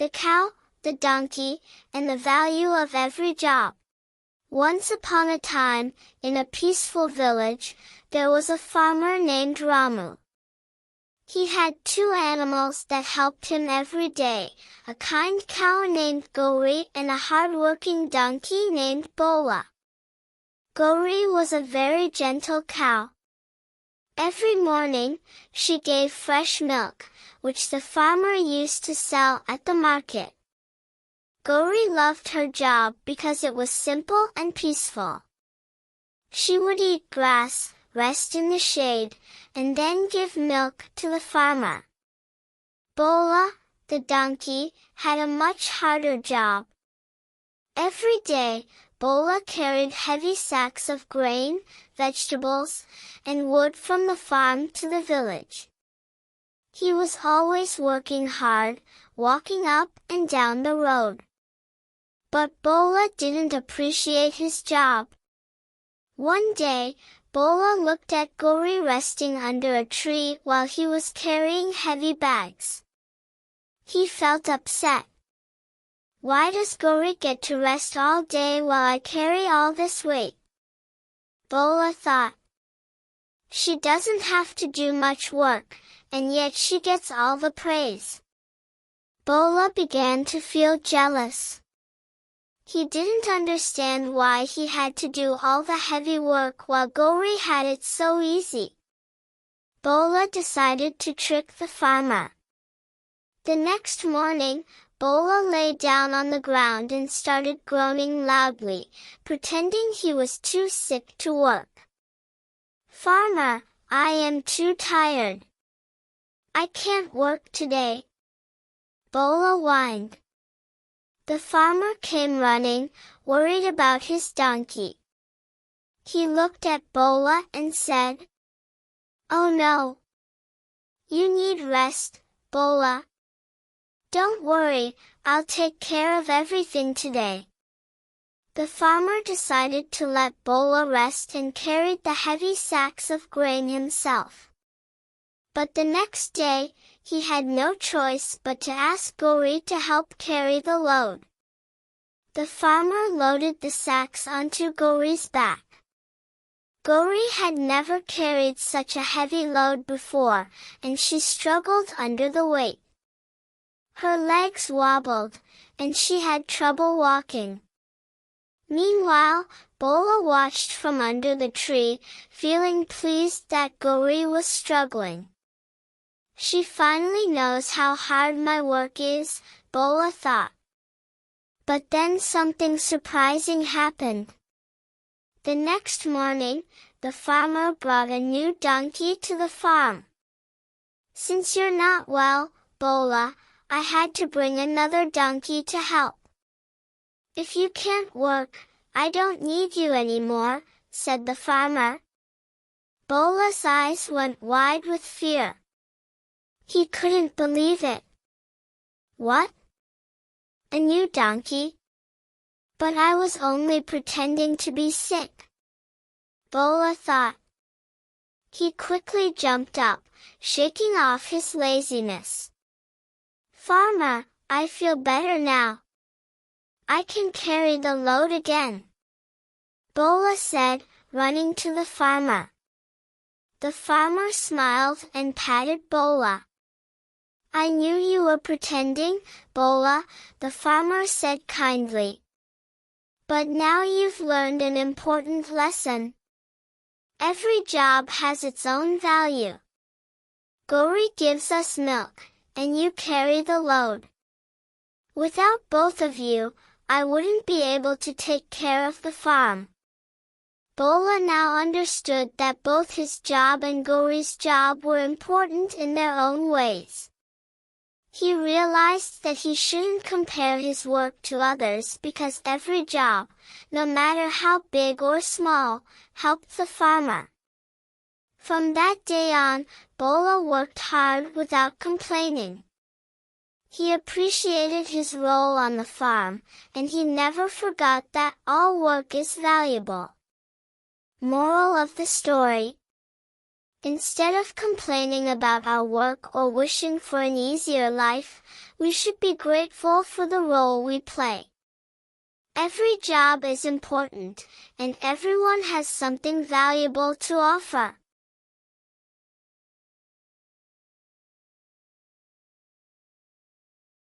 the cow, the donkey, and the value of every job. Once upon a time, in a peaceful village, there was a farmer named Ramu. He had two animals that helped him every day, a kind cow named Gauri and a hard-working donkey named Bola. Gauri was a very gentle cow. Every morning, she gave fresh milk, which the farmer used to sell at the market. Gauri loved her job because it was simple and peaceful. She would eat grass, rest in the shade, and then give milk to the farmer. Bola, the donkey, had a much harder job. Every day, Bola carried heavy sacks of grain, vegetables, and wood from the farm to the village. He was always working hard, walking up and down the road. But Bola didn't appreciate his job. One day, Bola looked at Gauri resting under a tree while he was carrying heavy bags. He felt upset. Why does Gauri get to rest all day while I carry all this weight? Bola thought. She doesn't have to do much work, and yet she gets all the praise. Bola began to feel jealous. He didn't understand why he had to do all the heavy work while Gauri had it so easy. Bola decided to trick the farmer. The next morning, Bola lay down on the ground and started groaning loudly, pretending he was too sick to work. "Farmer, I am too tired. I can't work today," Bola whined. The farmer came running, worried about his donkey. He looked at Bola and said, "Oh no! You need rest, Bola. Don't worry, I'll take care of everything today." The farmer decided to let Bola rest and carried the heavy sacks of grain himself. But the next day, he had no choice but to ask Gauri to help carry the load. The farmer loaded the sacks onto Gauri's back. Gauri had never carried such a heavy load before, and she struggled under the weight. Her legs wobbled, and she had trouble walking. Meanwhile, Bola watched from under the tree, feeling pleased that Gauri was struggling. "She finally knows how hard my work is," Bola thought. But then something surprising happened. The next morning, the farmer brought a new donkey to the farm. "Since you're not well, Bola, I had to bring another donkey to help. If you can't work, I don't need you anymore," said the farmer. Bola's eyes went wide with fear. He couldn't believe it. "What? A new donkey? But I was only pretending to be sick," Bola thought. He quickly jumped up, shaking off his laziness. "Farmer, I feel better now. I can carry the load again," Bola said, running to the farmer. The farmer smiled and patted Bola. "I knew you were pretending, Bola," the farmer said kindly. "But now you've learned an important lesson. Every job has its own value. Gauri gives us milk, and you carry the load. Without both of you, I wouldn't be able to take care of the farm." Bola now understood that both his job and Gauri's job were important in their own ways. He realized that he shouldn't compare his work to others because every job, no matter how big or small, helped the farmer. From that day on, Bola worked hard without complaining. He appreciated his role on the farm, and he never forgot that all work is valuable. Moral of the story: Instead of complaining about our work or wishing for an easier life, we should be grateful for the role we play. Every job is important, and everyone has something valuable to offer.